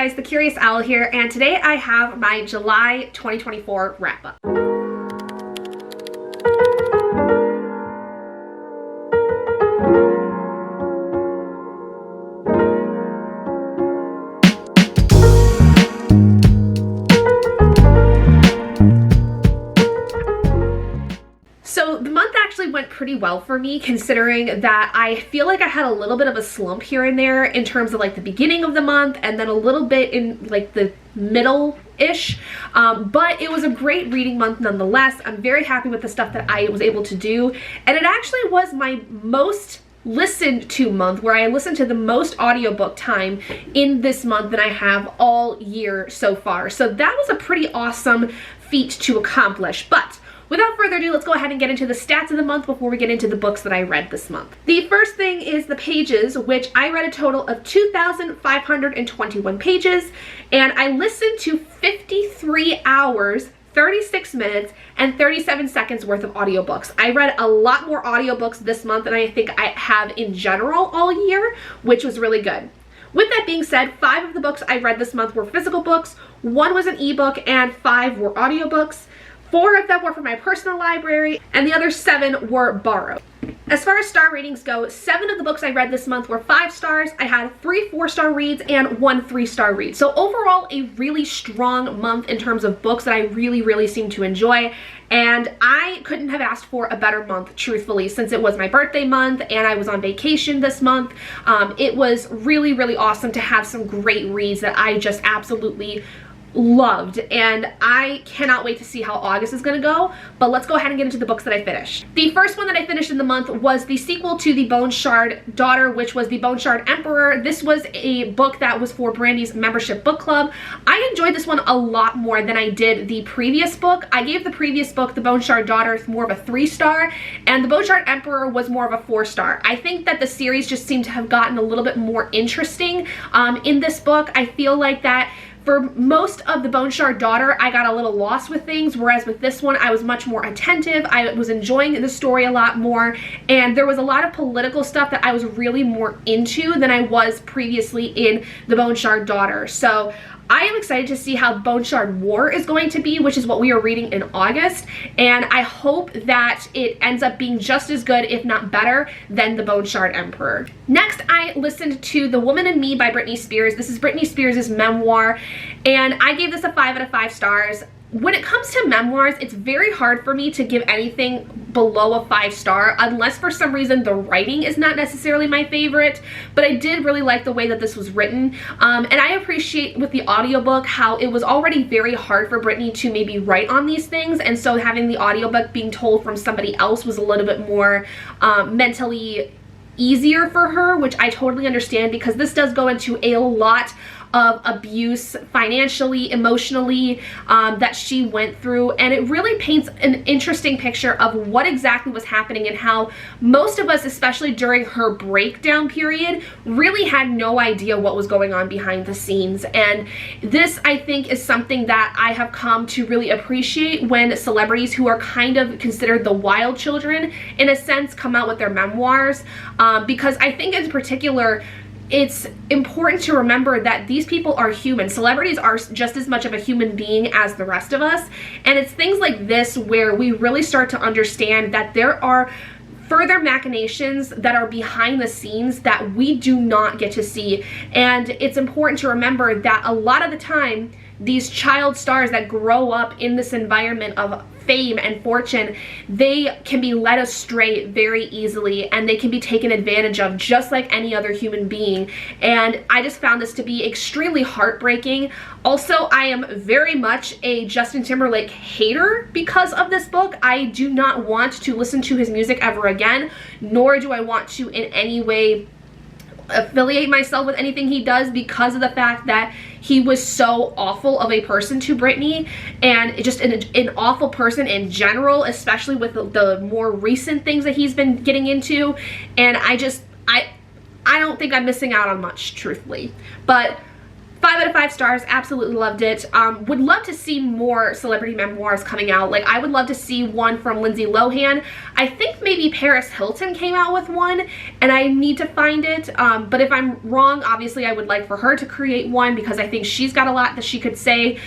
guys, The Curious Owl here, and today I have my July 2024 wrap-up. So the month actually went pretty well for me, considering that I feel like I had a little bit of a slump here and there in terms of like the beginning of the month and then a little bit in like the middle-ish, but it was a great reading month nonetheless. I'm very happy with the stuff that I was able to do, and it actually was my most listened to month, where I listened to the most audiobook time in this month than I have all year so far. So that was a pretty awesome feat to accomplish. But without further ado, let's go ahead and get into the stats of the month before we get into the books that I read this month. The first thing is the pages, which I read a total of 2,521 pages, and I listened to 53 hours, 36 minutes, and 37 seconds worth of audiobooks. I read a lot more audiobooks this month than I think I have in general all year, which was really good. With that being said, 5 of the books I read this month were physical books, 1 was an ebook, and 5 were audiobooks. 4 of them were from my personal library, and the other 7 were borrowed. As far as star ratings go, 7 of the books I read this month were 5 stars. I had 3 4-star reads and 1 3-star read. So overall, a really strong month in terms of books that I really seem to enjoy. And I couldn't have asked for a better month, truthfully, since it was my birthday month and I was on vacation this month. It was really awesome to have some great reads that I just absolutely loved, and I cannot wait to see how August is gonna go. But let's go ahead and get into the books that I finished. The first one that I finished in the month was the sequel to The Bone Shard Daughter, which was The Bone Shard Emperor. This was a book that was for Brandy's membership book club. I enjoyed this one a lot more than I did the previous book. I gave the previous book, The Bone Shard Daughter, more of a 3-star, and The Bone Shard Emperor was more of a 4-star. I think that the series just seemed to have gotten a little bit more interesting in this book. I feel like that for most of The Bone Shard Daughter, I got a little lost with things, whereas with this one, I was much more attentive. I was enjoying the story a lot more, and there was a lot of political stuff that I was really more into than I was previously in The Bone Shard Daughter. So I am excited to see how Bone Shard War is going to be, which is what we are reading in August, and I hope that it ends up being just as good, if not better, than The Bone Shard Emperor. Next, I listened to The Woman in Me by Britney Spears. This is Britney Spears' memoir, and I gave this a 5 out of 5 stars. When it comes to memoirs, it's very hard for me to give anything below a 5-star unless for some reason the writing is not necessarily my favorite, but I did really like the way that this was written, and I appreciate with the audiobook how it was already very hard for Britney to maybe write on these things, and so having the audiobook being told from somebody else was a little bit more mentally easier for her, which I totally understand, because this does go into a lot of abuse financially, emotionally, that she went through, and it really paints an interesting picture of what exactly was happening and how most of us, especially during her breakdown period, really had no idea what was going on behind the scenes. And this, I think, is something that I have come to really appreciate when celebrities who are kind of considered the wild children in a sense come out with their memoirs, because I think in particular it's important to remember that these people are human. Celebrities are just as much of a human being as the rest of us, and it's things like this where we really start to understand that there are further machinations that are behind the scenes that we do not get to see. And it's important to remember that a lot of the time, these child stars that grow up in this environment of fame and fortune, they can be led astray very easily, and they can be taken advantage of just like any other human being. And I just found this to be extremely heartbreaking. Also, I am very much a Justin Timberlake hater because of this book. I do not want to listen to his music ever again, nor do I want to in any way affiliate myself with anything he does, because of the fact that he was so awful of a person to Britney, and just an awful person in general, especially with the more recent things that he's been getting into. And I don't think I'm missing out on much, truthfully. But 5 out of 5 stars, absolutely loved it. Would love to see more celebrity memoirs coming out. Like, I would love to see one from Lindsay Lohan. I think maybe Paris Hilton came out with one, and I need to find it. But if I'm wrong, obviously I would like for her to create one, because I think she's got a lot that she could say.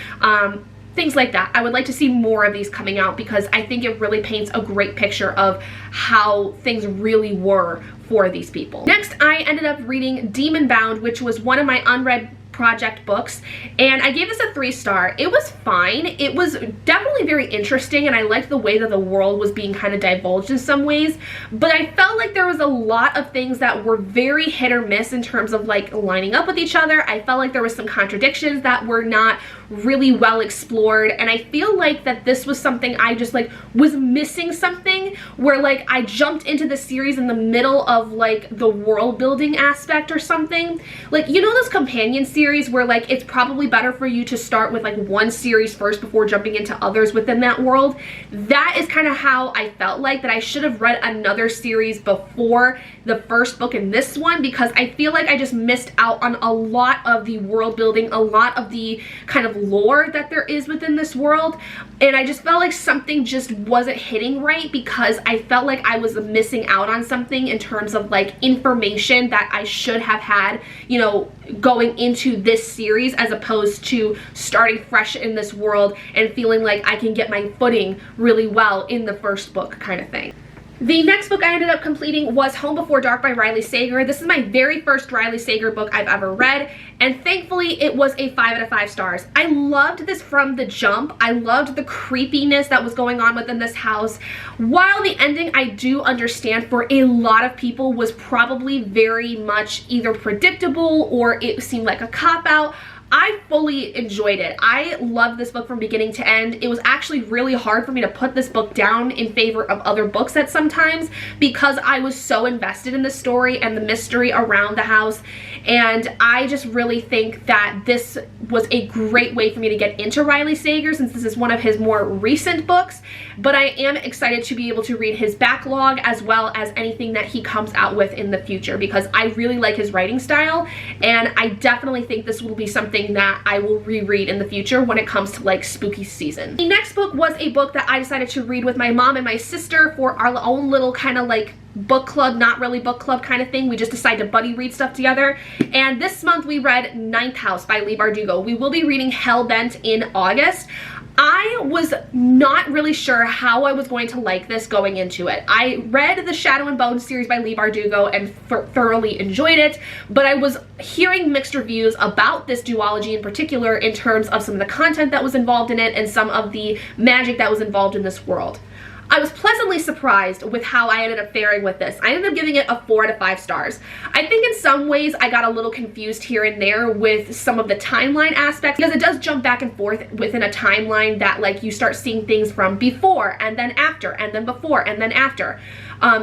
Things like that. I would like to see more of these coming out, because I think it really paints a great picture of how things really were for these people. Next, I ended up reading Demon Bound, which was one of my unread project books, and I gave this a 3-star. It was fine. It was definitely very interesting, and I liked the way that the world was being kind of divulged in some ways, but I felt like there was a lot of things that were very hit or miss in terms of like lining up with each other. I felt like there was some contradictions that were not really well explored, and I feel like that this was something I just like was missing something, where like I jumped into the series in the middle of like the world building aspect or something. Like, you know those companion series where like it's probably better for you to start with like one series first before jumping into others within that world? That is kind of how I felt like that I should have read another series before the first book in this one, because I feel like I just missed out on a lot of the world building, a lot of the kind of lore that there is within this world, and I just felt like something just wasn't hitting right, because I felt like I was missing out on something in terms of like information that I should have had, you know, going into this series, as opposed to starting fresh in this world and feeling like I can get my footing really well in the first book kind of thing. The next book I ended up completing was Home Before Dark by Riley Sager. This is my very first Riley Sager book I've ever read, and thankfully it was a 5 out of 5 stars. I loved this from the jump. I loved the creepiness that was going on within this house. While the ending, I do understand, for a lot of people was probably very much either predictable or it seemed like a cop-out, I fully enjoyed it. I loved this book from beginning to end. It was actually really hard for me to put this book down in favor of other books at sometimes, because I was so invested in the story and the mystery around the house. And I just really think that this was a great way for me to get into Riley Sager, since this is one of his more recent books. But I am excited to be able to read his backlog, as well as anything that he comes out with in the future, because I really like his writing style, and I definitely think this will be something that I will reread in the future when it comes to like spooky season. The next book was a book that I decided to read with my mom and my sister for our own little kind of like book club, not really book club kind of thing. We just decided to buddy read stuff together, and this month we read Ninth House by Leigh Bardugo. We will be reading Hellbent in August. I was not really sure how I was going to like this going into it. I read the Shadow and Bone series by Leigh Bardugo and thoroughly enjoyed it, but I was hearing mixed reviews about this duology in particular, in terms of some of the content that was involved in it and some of the magic that was involved in this world. I was pleasantly surprised with how I ended up faring with this. I ended up giving it a 4 out of 5 stars. I think in some ways I got a little confused here and there with some of the timeline aspects, because it does jump back and forth within a timeline that like you start seeing things from before and then after and then before and then after.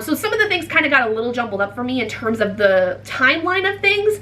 So some of the things kind of got a little jumbled up for me in terms of the timeline of things,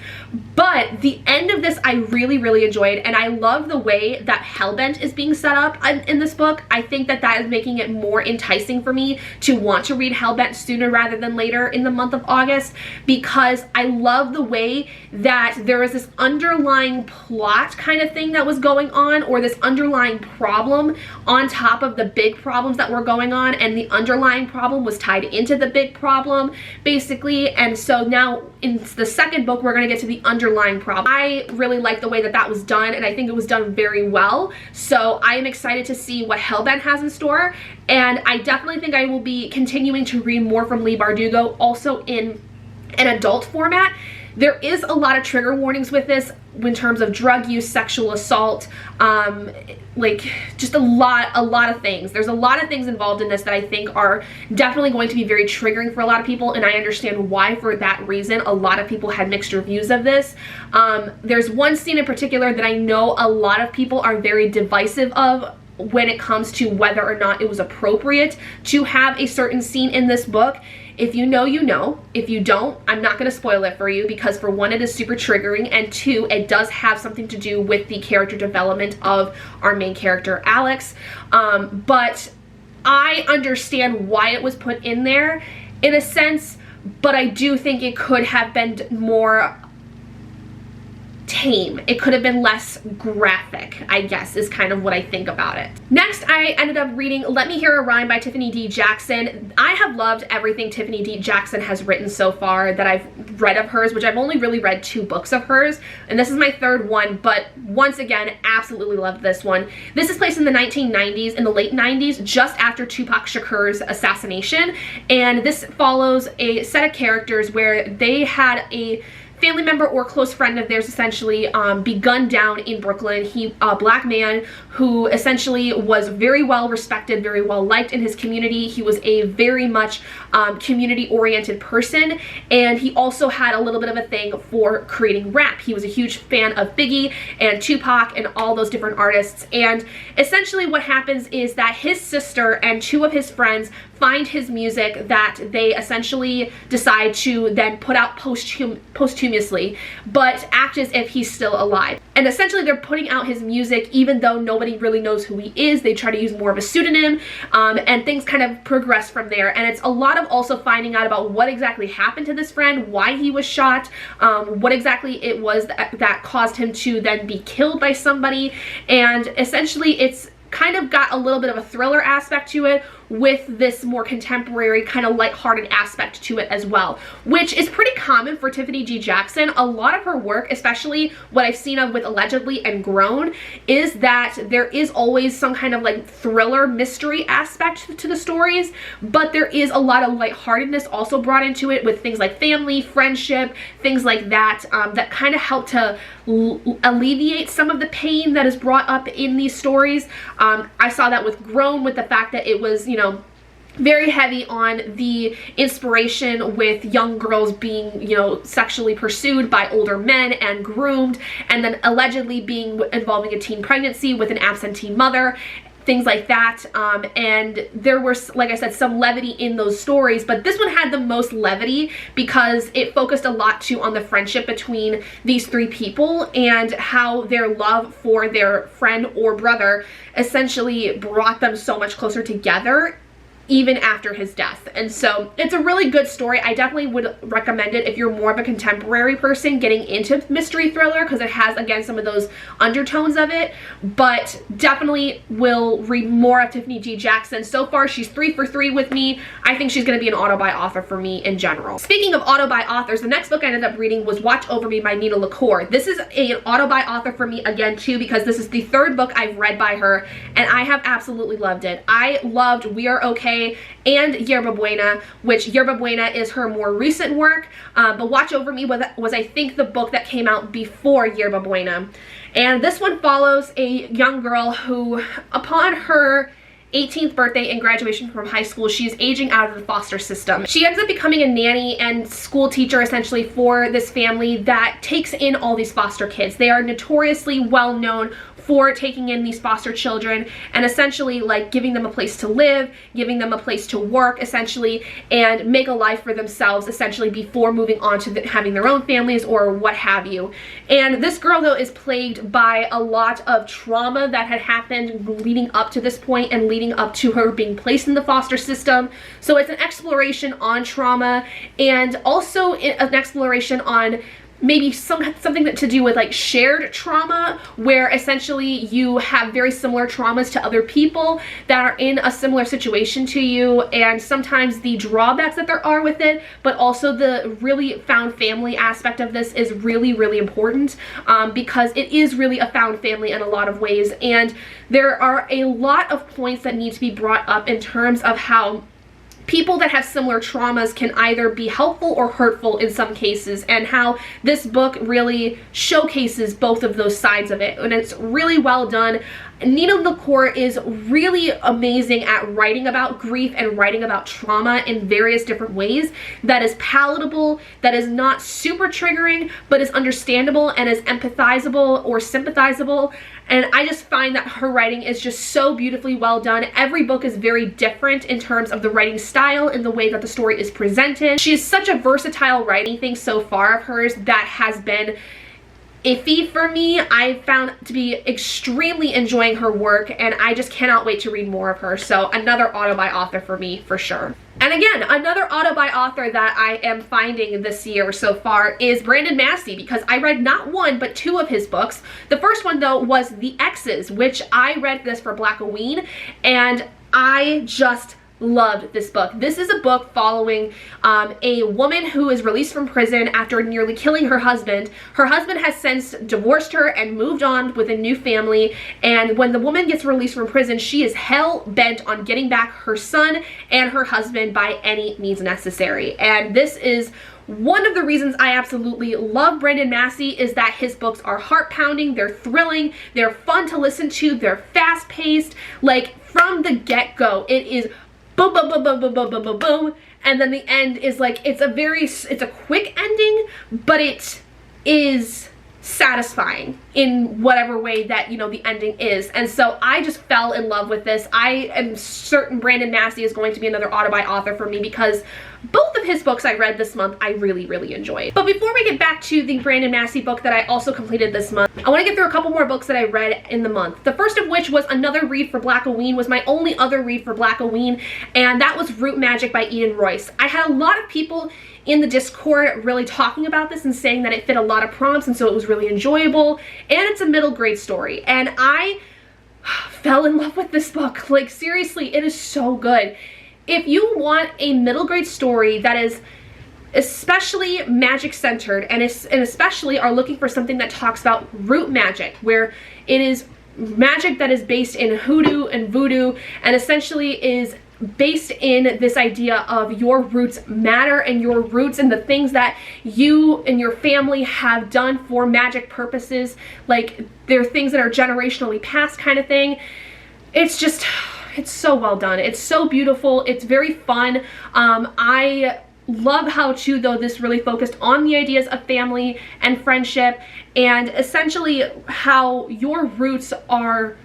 but the end of this I really, really enjoyed, and I love the way that Hellbent is being set up in this book. I think that that is making it more enticing for me to want to read Hellbent sooner rather than later in the month of August, because I love the way that there is this underlying plot kind of thing that was going on, or this underlying problem on top of the big problems that were going on, and the underlying problem was tied into the big problem basically. And so now in the second book we're going to get to the underlying problem. I really like the way that that was done, and I think it was done very well. So I am excited to see what Hellbent has in store, and I definitely think I will be continuing to read more from Leigh Bardugo, also in an adult format. There is a lot of trigger warnings with this in terms of drug use, sexual assault, like just a lot of things. There's a lot of things involved in this that I think are definitely going to be very triggering for a lot of people, and I understand why for that reason a lot of people had mixed reviews of this. There's one scene in particular that I know a lot of people are very divisive of when it comes to whether or not it was appropriate to have a certain scene in this book. If you know, you know. If you don't, I'm not going to spoil it for you, because for one, it is super triggering, and two, it does have something to do with the character development of our main character, Alex. But I understand why it was put in there in a sense, but I do think it could have been more tame. It could have been less graphic, I guess, is kind of what I think about it. Next, I ended up reading Let Me Hear a Rhyme by Tiffany D. Jackson. I have loved everything Tiffany D. Jackson has written so far that I've read of hers, which I've only really read 2 books of hers, and this is my 3rd one, but once again, absolutely loved this one. This is placed in the 1990s, in the late 90s, just after Tupac Shakur's assassination, and this follows a set of characters where they had a family member or close friend of theirs essentially be gunned down in Brooklyn. He, a black man who essentially was very well respected, very well liked in his community. He was a very much community oriented person, and he also had a little bit of a thing for creating rap. He was a huge fan of Biggie and Tupac and all those different artists, and essentially what happens is that his sister and 2 of his friends find his music that they essentially decide to then put out posthumously, but act as if he's still alive. And essentially they're putting out his music even though nobody really knows who he is. They try to use more of a pseudonym, and things kind of progress from there. And it's a lot of also finding out about what exactly happened to this friend, why he was shot, what exactly it was that caused him to then be killed by somebody. And essentially it's kind of got a little bit of a thriller aspect to it, with this more contemporary kind of lighthearted aspect to it as well, which is pretty common for Tiffany D. Jackson. A lot of her work, especially what I've seen of with Allegedly and Grown, is that there is always some kind of like thriller mystery aspect to the stories, but there is a lot of lightheartedness also brought into it with things like family, friendship, things like that, that kind of help to alleviate some of the pain that is brought up in these stories. I saw that with Grown, with the fact that it was, you know, very heavy on the inspiration with young girls being, you know, sexually pursued by older men and groomed, and then allegedly being involving a teen pregnancy with an absentee mother, things like that. And there were, like I said, some levity in those stories, but this one had the most levity because it focused a lot too on the friendship between these 3 people and how their love for their friend or brother essentially brought them so much closer together even after his death. And so it's a really good story. I definitely would recommend it if you're more of a contemporary person getting into mystery thriller, because it has, again, some of those undertones of it, but definitely will read more of Tiffany D. Jackson. So far, she's 3 for 3 with me. I think she's gonna be an auto-buy author for me in general. Speaking of auto-buy authors, the next book I ended up reading was Watch Over Me by Nina LaCour. This is an auto-buy author for me again too, because this is the 3rd book I've read by her, and I have absolutely loved it. I loved We Are Okay and Yerba Buena, which Yerba Buena is her more recent work, but Watch Over Me was I think the book that came out before Yerba Buena. And this one follows a young girl who, upon her 18th birthday and graduation from high school, she is aging out of the foster system. She ends up becoming a nanny and school teacher essentially for this family that takes in all these foster kids. They are notoriously well known for taking in these foster children and essentially like giving them a place to live, giving them a place to work essentially, and make a life for themselves essentially before moving on to having their own families or what have you. And this girl though is plagued by a lot of trauma that had happened leading up to this point and leading up to her being placed in the foster system. So it's an exploration on trauma and also an exploration on maybe something to do with like shared trauma, where essentially you have very similar traumas to other people that are in a similar situation to you, and sometimes the drawbacks that there are with it, but also the really found family aspect of this is really, really important, because it is really a found family in a lot of ways. And there are a lot of points that need to be brought up in terms of how people that have similar traumas can either be helpful or hurtful in some cases, and how this book really showcases both of those sides of it, and it's really well done. Nina LaCour is really amazing at writing about grief and writing about trauma in various different ways that is palatable, that is not super triggering, but is understandable and is empathizable or sympathizable. And I just find that her writing is just so beautifully well done. Every book is very different in terms of the writing style and the way that the story is presented. She is such a versatile writing thing so far of hers that has been iffy for me. I found to be extremely enjoying her work, and I just cannot wait to read more of her. So another auto-buy author for me for sure. And again, another auto-buy author that I am finding this year so far is Brandon Massey, because I read not one but two of his books. The first one though was The Exes, which I read this for Blackoween, and I just loved this book. This is a book following a woman who is released from prison after nearly killing her husband. Her husband has since divorced her and moved on with a new family, and when the woman gets released from prison, she is hell-bent on getting back her son and her husband by any means necessary. And this is one of the reasons I absolutely love Brandon Massey, is that his books are heart-pounding, they're thrilling, they're fun to listen to, they're fast-paced. Like, from the get-go, it is boom, boom, boom, boom, boom, boom, boom, boom, boom, and then the end is like, it's a quick ending, but it is satisfying in whatever way that, you know, the ending is. And so I just fell in love with this. I am certain Brandon Massey is going to be another auto-buy author for me, because both of his books I read this month I really, really enjoyed. But before we get back to the Brandon Massey book that I also completed this month, I want to get through a couple more books that I read in the month. The first of which was another read for Blackoween, was my only other read for Blackoween, and that was Root Magic by Eden Royce. I had a lot of people in the Discord really talking about this and saying that it fit a lot of prompts, and so it was really enjoyable, and it's a middle grade story, and I fell in love with this book. Like, seriously, it is so good. If you want a middle grade story that is especially magic centered, and especially are looking for something that talks about root magic, where it is magic that is based in hoodoo and voodoo, and essentially is based in this idea of your roots matter, and your roots and the things that you and your family have done for magic purposes, like they're things that are generationally passed kind of thing. It's just, it's so well done. It's so beautiful. It's very fun. I love how too, though, this really focused on the ideas of family and friendship, and essentially how your roots are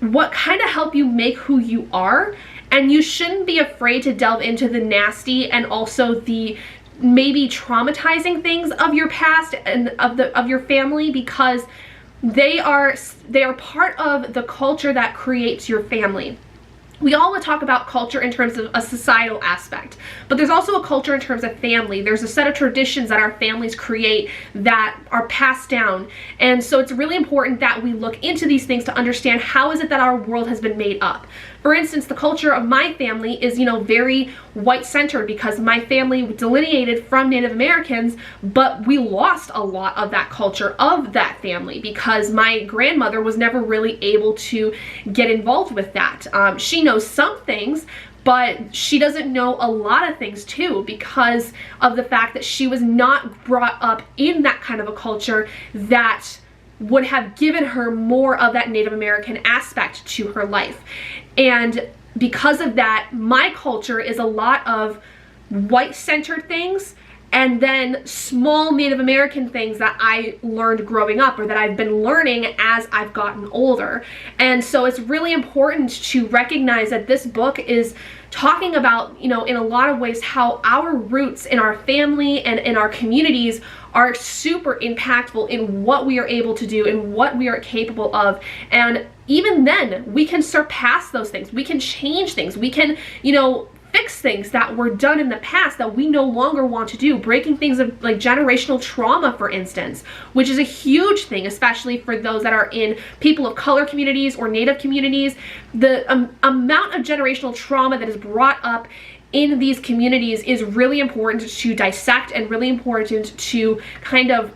what kind of help you make who you are, and you shouldn't be afraid to delve into the nasty and also the maybe traumatizing things of your past and of your family, because they are part of the culture that creates your family. We all want to talk about culture in terms of a societal aspect, but there's also a culture in terms of family. There's a set of traditions that our families create that are passed down. And so it's really important that we look into these things to understand how is it that our world has been made up. For instance, the culture of my family is, you know, very white-centered, because my family delineated from Native Americans, but we lost a lot of that culture of that family because my grandmother was never really able to get involved with that. She knows some things, but she doesn't know a lot of things too, because of the fact that she was not brought up in that kind of a culture that would have given her more of that Native American aspect to her life. And because of that, my culture is a lot of white-centered things, and then small Native American things that I learned growing up, or that I've been learning as I've gotten older. And so it's really important to recognize that this book is talking about, you know, in a lot of ways, how our roots in our family and in our communities are super impactful in what we are able to do and what we are capable of. And even then, we can surpass those things. We can change things. We can, you know, fix things that were done in the past that we no longer want to do, breaking things of like generational trauma, for instance, which is a huge thing, especially for those that are in people of color communities or Native communities. The amount of generational trauma that is brought up in these communities is really important to dissect, and really important to kind of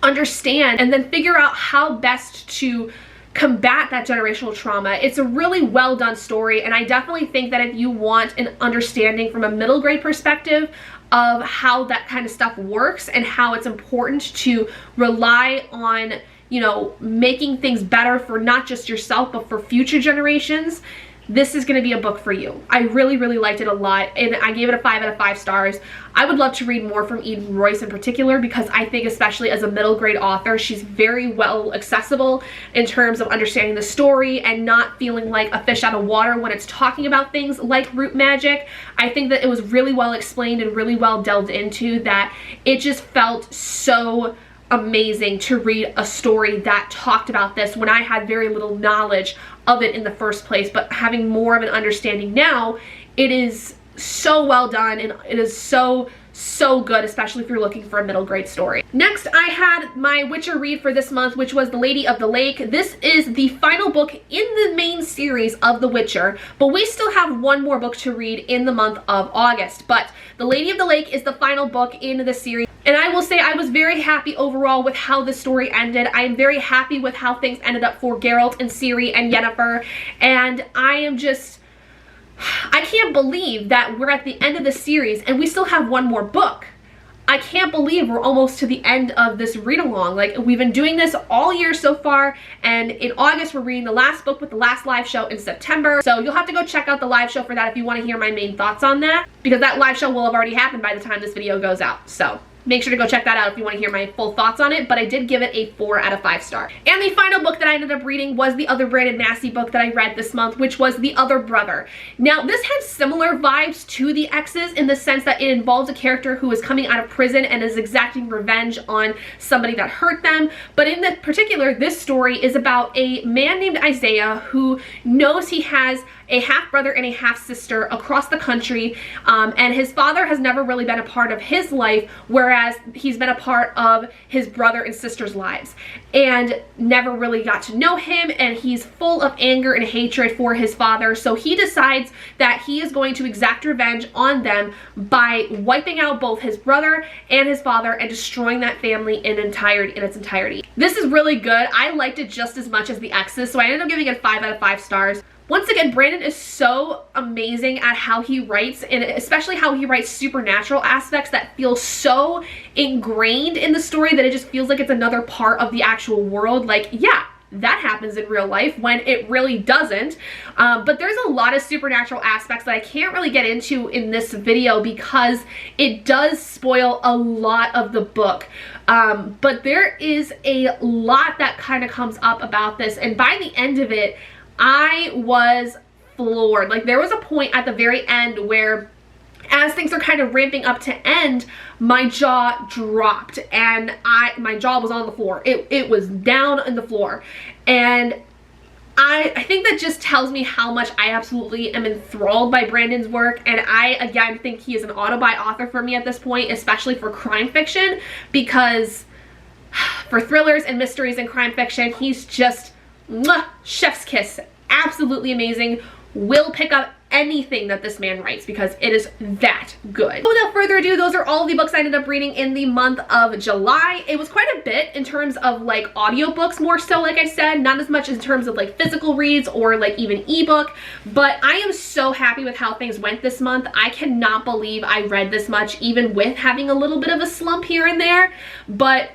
understand, and then figure out how best to combat that generational trauma. It's a really well done story, and I definitely think that if you want an understanding from a middle grade perspective of how that kind of stuff works, and how it's important to rely on, you know, making things better for not just yourself but for future generations, this is going to be a book for you. I really, really liked it a lot, and I gave it a 5 out of 5 stars. I would love to read more from Eden Royce in particular, because I think, especially as a middle grade author, she's very well accessible in terms of understanding the story and not feeling like a fish out of water when it's talking about things like root magic. I think that it was really well explained and really well delved into, that it just felt so amazing to read a story that talked about this when I had very little knowledge of it in the first place, but having more of an understanding now, it is so well done and it is so good, especially if you're looking for a middle grade story. Next, I had my Witcher read for this month, which was The Lady of the Lake. This is the final book in the main series of The Witcher, but we still have one more book to read in the month of August. But The Lady of the Lake is the final book in the series. And I will say I was very happy overall with how the story ended. I am very happy with how things ended up for Geralt and Ciri and Yennefer. And I can't believe that we're at the end of the series and we still have one more book. I can't believe we're almost to the end of this read-along. Like, we've been doing this all year so far, and in August we're reading the last book with the last live show in September. So you'll have to go check out the live show for that if you want to hear my main thoughts on that, because that live show will have already happened by the time this video goes out. So make sure to go check that out if you want to hear my full thoughts on it, but I did give it a 4 out of 5 stars. And the final book that I ended up reading was the other Brandon Massey book that I read this month, which was The Other Brother. Now, this has similar vibes to The Exes in the sense that it involves a character who is coming out of prison and is exacting revenge on somebody that hurt them. But in particular, this story is about a man named Isaiah who knows he has a half-brother and a half-sister across the country, and his father has never really been a part of his life, whereas he's been a part of his brother and sister's lives, and never really got to know him, and he's full of anger and hatred for his father. So he decides that he is going to exact revenge on them by wiping out both his brother and his father and destroying that family in its entirety. This is really good. I liked it just as much as The Exes, so I ended up giving it 5 out of 5 stars. Once again, Brandon is so amazing at how he writes, and especially how he writes supernatural aspects that feel so ingrained in the story that it just feels like it's another part of the actual world. Like, yeah, that happens in real life when it really doesn't. But there's a lot of supernatural aspects that I can't really get into in this video because it does spoil a lot of the book. But there is a lot that kind of comes up about this, and by the end of it, I was floored. Like, there was a point at the very end where, as things are kind of ramping up to end, my jaw dropped and my jaw was on the floor. It was down on the floor. And I think that just tells me how much I absolutely am enthralled by Brandon's work, and I, again, think he is an auto-buy author for me at this point, especially for crime fiction, because for thrillers and mysteries and crime fiction, he's just mwah, chef's kiss. Absolutely amazing. Will pick up anything that this man writes because it is that good. Without further ado, those are all the books I ended up reading in the month of July. It was quite a bit in terms of like audiobooks, more so, like I said, not as much in terms of like physical reads or like even ebook, but I am so happy with how things went this month. I cannot believe I read this much, even with having a little bit of a slump here and there, but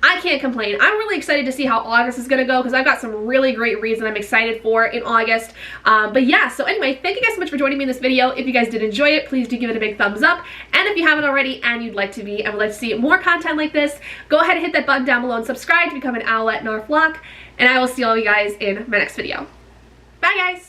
I can't complain. I'm really excited to see how August is going to go because I've got some really great reads that I'm excited for in August. But yeah, so anyway, thank you guys so much for joining me in this video. If you guys did enjoy it, please do give it a big thumbs up. And if you haven't already and you'd like to be and would like to see more content like this, go ahead and hit that button down below and subscribe to become an Owlette in our flock. And I will see all of you guys in my next video. Bye, guys!